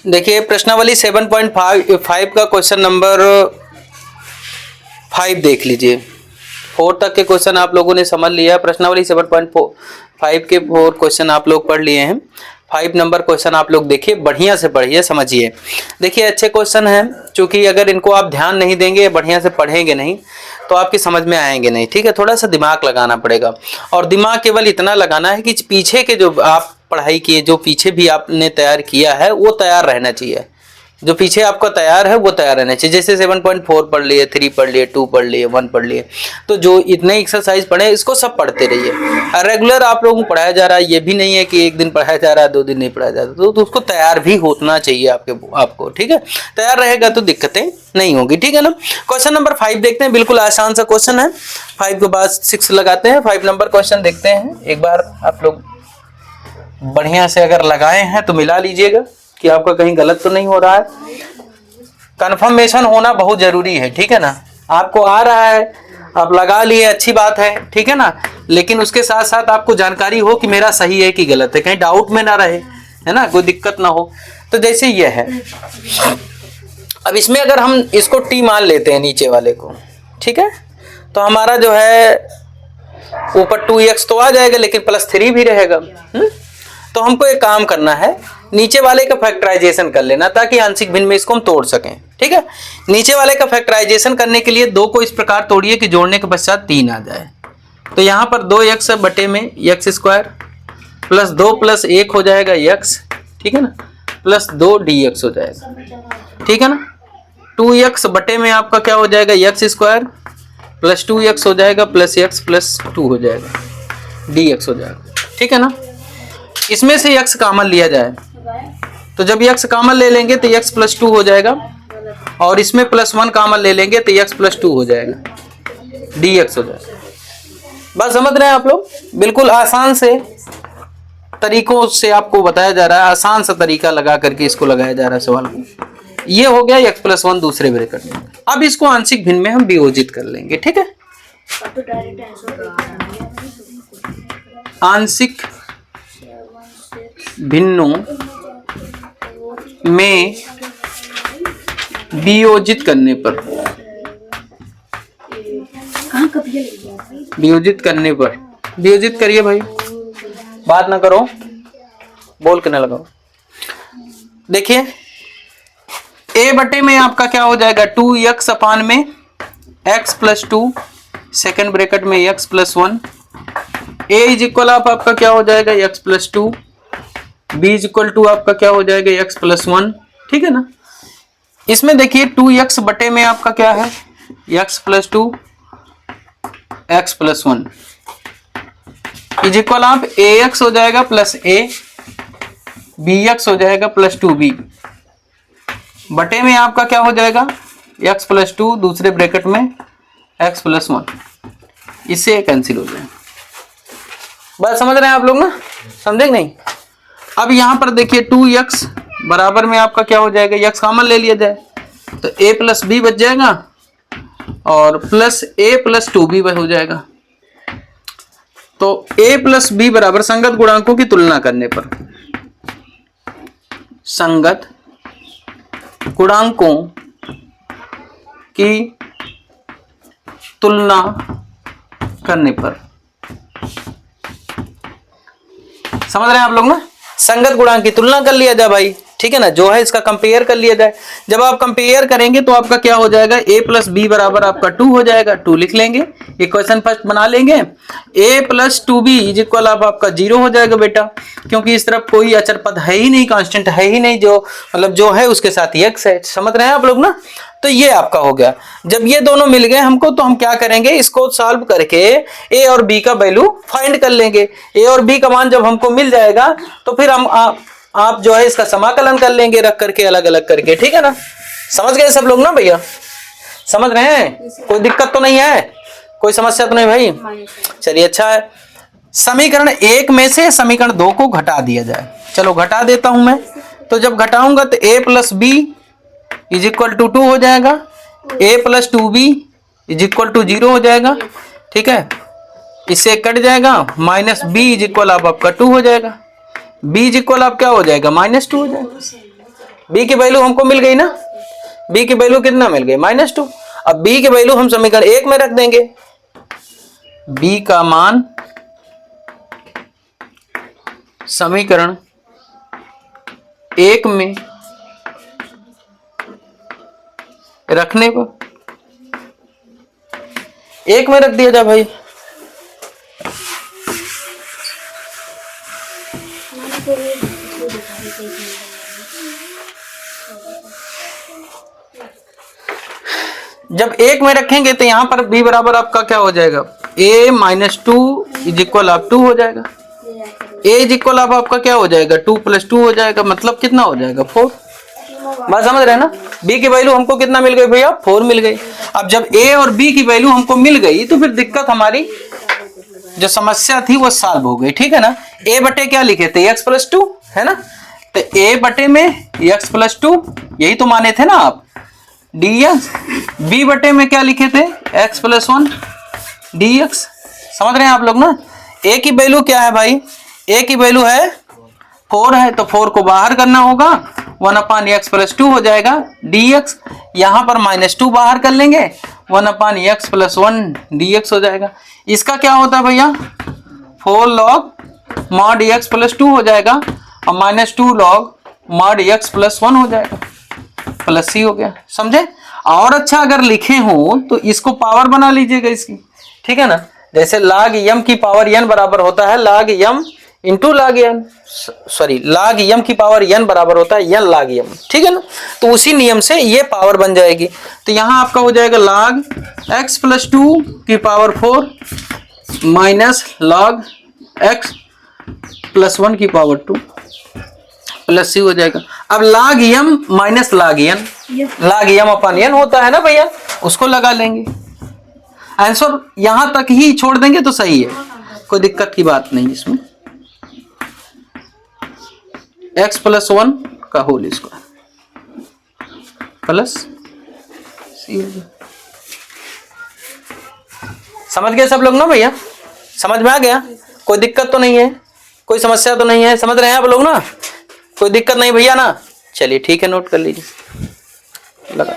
देखिए प्रश्नावली 7.5 का क्वेश्चन नंबर 5 देख लीजिए। 4 तक के क्वेश्चन आप लोगों ने समझ लिया। प्रश्नावली 7.5 के 4 क्वेश्चन आप लोग पढ़ लिए हैं। 5 नंबर क्वेश्चन आप लोग देखिए, बढ़िया से पढ़िए, समझिए। देखिए अच्छे क्वेश्चन हैं, क्योंकि अगर इनको आप ध्यान नहीं देंगे, बढ़िया से पढ़ेंगे नहीं, तो आपकी समझ में आएंगे नहीं। ठीक है, थोड़ा सा दिमाग लगाना पड़ेगा। और दिमाग केवल इतना लगाना है कि पीछे के जो आप पढ़ाई किए, जो पीछे भी आपने तैयार किया है, वो तैयार रहना चाहिए। जो पीछे आपका तैयार है वो तैयार रहना चाहिए। जैसे 7.4 पढ़ लिए, 3 पढ़ लिए, 2 पढ़ लिए, 1 पढ़ लिए, तो जो इतने एक्सरसाइज पढ़े इसको सब पढ़ते रहिए। रेगुलर आप लोगों को पढ़ाया जा रहा है, ये भी नहीं है कि एक दिन पढ़ाया जा रहा है 2 दिन नहीं पढ़ाया जा रहा, तो उसको तैयार भी होना चाहिए आपको। ठीक है, तैयार रहेगा तो दिक्कतें नहीं होगी। ठीक है ना। क्वेश्चन नंबर 5 देखते हैं। बिल्कुल आसान सा क्वेश्चन है। 5 के बाद 6 लगाते हैं। 5 नंबर क्वेश्चन देखते हैं। एक बार आप लोग बढ़िया से अगर लगाए हैं तो मिला लीजिएगा कि आपका कहीं गलत तो नहीं हो रहा है। कंफर्मेशन होना बहुत जरूरी है। ठीक है ना। आपको आ रहा है, आप लगा लिए, अच्छी बात है। ठीक है ना। लेकिन उसके साथ साथ आपको जानकारी हो कि मेरा सही है कि गलत है, कहीं डाउट में ना रहे, है ना, कोई दिक्कत ना हो। तो जैसे ये है, अब इसमें अगर हम इसको टी मान लेते हैं नीचे वाले को, ठीक है, तो हमारा जो है ऊपर 2x तो आ जाएगा, लेकिन +3 भी रहेगा। तो हमको एक काम करना है, नीचे वाले का फैक्टराइजेशन कर लेना, ताकि आंशिक भिन्न में इसको हम तोड़ सकें। ठीक है, नीचे वाले का फैक्टराइजेशन करने के लिए 2 को इस प्रकार तोड़िए कि जोड़ने के पश्चात 3 आ जाए। तो यहाँ पर 2x बटे में x² प्लस 2 प्लस 1 हो जाएगा x, ठीक है ना, प्लस 2 dx हो जाएगा। ठीक है ना। 2x बटे में आपका क्या हो जाएगा, x² प्लस 2x हो जाएगा, प्लस x प्लस 2 हो जाएगा, dx हो जाएगा। ठीक है ना। इसमें से x कॉमन लिया जाए, तो जब x कॉमन ले लेंगे तो x प्लस 2 हो जाएगा, और इसमें +1 कॉमन ले लेंगे तो x प्लस 2 हो जाएगा, dx हो जाएगा। बस समझ रहे हैं आप लोग। बिल्कुल आसान से तरीकों से आपको बताया जा रहा है, आसान सा तरीका लगा करके इसको लगाया जा रहा है सवाल को। ये हो गया x+1 दूसरे ब्रैकेट में। अब इसको आंशिक भिन्न में हम वियोजित कर लेंगे। ठीक है, आंशिक भिन्नों में वियोजित करने पर, वियोजित करने पर, वियोजित करिए भाई, बात ना करो, बोल के ना लगाओ। देखिए a बटे में आपका क्या हो जाएगा, 2x अपान में x प्लस 2, सेकेंड ब्रैकेट में x plus 1, a is equal आपका क्या हो जाएगा, x plus 2, b is equal to आपका क्या हो जाएगा, x प्लस 1। ठीक है ना। इसमें देखिए 2x बटे में आपका क्या है, x plus 2, x plus 1 is equal आप ax हो जाएगा प्लस a, bx हो जाएगा प्लस 2b, बटे में आपका क्या हो जाएगा, x प्लस 2 दूसरे ब्रैकेट में x प्लस 1, इससे कैंसिल हो जाए। बात समझ रहे हैं आप लोग ना, समझे कि नहीं। अब यहां पर देखिए 2x बराबर में आपका क्या हो जाएगा, x कॉमन ले लिया जाए तो a प्लस b बच जाएगा, और प्लस a प्लस 2b हो जाएगा। तो a प्लस b बराबर संगत गुणांकों की तुलना करने पर, संगत गुणांकों की तुलना करने पर, समझ रहे हैं आप लोग ना, संगत गुणांक की तुलना कर लिया जाए भाई। ठीक है ना, जो है इसका कंपेयर कर लिया जाए। जब आप कंपेयर करेंगे तो आपका क्या हो जाएगा, a प्लस बी बराबर आपका 2 हो जाएगा, 2 लिख लेंगे, इक्वेशन फर्स्ट बना लेंगे। a plus 2b is equal आपका 0 हो जाएगा बेटा, क्योंकि इस तरफ कोई अचर पद है ही नहीं, कांस्टेंट है ही नहीं, जो मतलब जो है उसके साथ ही x है। समझ रहे हैं आप लोग ना। तो ये आपका हो गया। जब ये दोनों मिल गए हमको, तो हम क्या करेंगे, इसको सॉल्व करके a और b का वैल्यू फाइंड कर लेंगे। a और b का मान जब हमको मिल जाएगा तो फिर हम आप जो है इसका समाकलन कर लेंगे, रख करके अलग अलग करके। ठीक है ना। समझ गए सब लोग ना भैया, समझ रहे हैं, कोई दिक्कत तो नहीं है, कोई समस्या तो नहीं भाई। चलिए अच्छा है। समीकरण 1 में से समीकरण 2 को घटा दिया जाए। चलो घटा देता हूं मैं। तो जब घटाऊंगा तो a plus B is equal to 2 हो जाएगा, a plus 2b is equal to 0 हो जाएगा। ठीक है, इससे कट जाएगा, माइनस b इज इक्वल आपका 2 हो जाएगा, b इज इक्वल आप क्या हो जाएगा, -2 हो जाएगा। बी की वैल्यू हमको मिल गई ना, बी की वैल्यू कितना मिल गई -2। अब बी की वैल्यू हम समीकरण 1 में रख देंगे, बी का मान समीकरण 1 में रखने पर 1 में रख दिया जाए भाई। जब 1 में रखेंगे तो यहां पर b बराबर आपका क्या हो जाएगा, a -2 इज इक्वल आप 2 हो जाएगा, a इज इक्वल आप आपका क्या हो जाएगा 2 + 2 हो जाएगा, मतलब कितना हो जाएगा 4। बात समझ रहे हैं ना, b की वैल्यू हमको कितना मिल गई भैया 4 मिल गई। अब जब a और b की वैल्यू हमको मिल गई तो फिर दिक्कत हमारी जो समस्या थी वो सॉल्व हो गई, ठीक है ना। a बटे क्या लिखे थे x + 2 है ना, तो a बटे में x + 2 यही तो माने थे ना आप dx, b बटे में क्या लिखे थे x + 1 dx। समझ रहे हैं आप लोग ना। a की वैल्यू क्या है भाई, a की वैल्यू है 4 है, तो 4 को बाहर करना होगा, 1/x + 2 हो जाएगा dx। यहां पर -2 बाहर कर लेंगे, 1/x + 1 dx हो जाएगा। इसका क्या होता है भैया 4 log mod x + 2 हो जाएगा, और -2 log mod x + 1 हो जाएगा, प्लस c हो गया। समझे। और अच्छा अगर लिखे हो तो इसको पावर बना लीजिएगा इसकी, ठीक है ना। जैसे log m की पावर n बराबर होता है log m into log n, sorry log m की पावर n बराबर होता है n log m, ठीक है ना। तो उसी नियम से ये पावर बन जाएगी। तो यहां आपका हो जाएगा log x + 2 की पावर 4 माइनस log x + 1 की पावर 2 प्लस c हो जाएगा। अब log m minus log n, log m/n होता है ना भैया, उसको लगा लेंगे। आंसर यहां तक ही छोड़ देंगे तो सही है, कोई दिक्कत की बात नहीं इसमें। x + 1 का होल स्क्वायर प्लस c। समझ गए सब लोग ना भैया, समझ में आ गया, कोई दिक्कत तो नहीं है, कोई समस्या तो नहीं है, समझ रहे हैं आप लोग ना, कोई दिक्कत नहीं भैया ना। चलिए ठीक है, नोट कर लीजिए लगा।